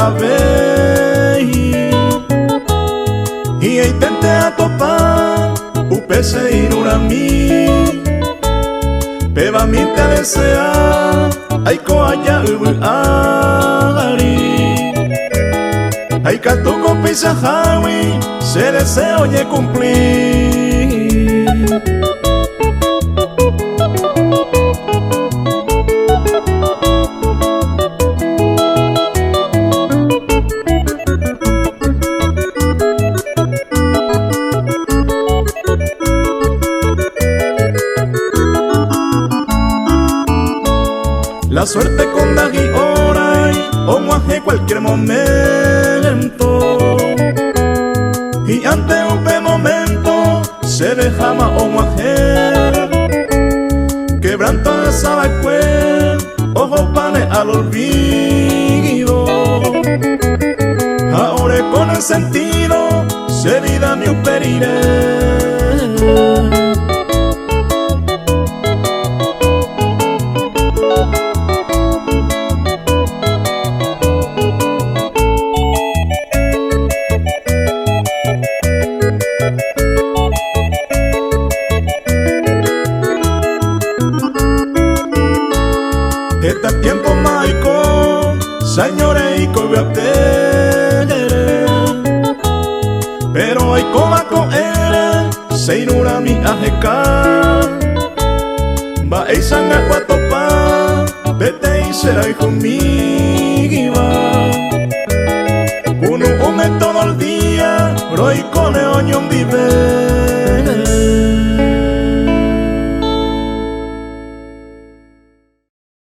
ave y intente atopar upese irurami peba minta desea aiko aya ari aika toko pisa hawi se deseo ye cumplir. La suerte con Dagi Oray o muaje cualquier momento y ante un momento se dejaba o muaje quebranto de sabacue ojo pane al olvido ahora con el sentido se vida mi periré. Este tiempo maico, señores y cobiatere, pero hay coma con él, se inura mi ajeca, va a sanga cuatopa, vete y será hijo mío, uno come todo el día, roy con el oñón vive.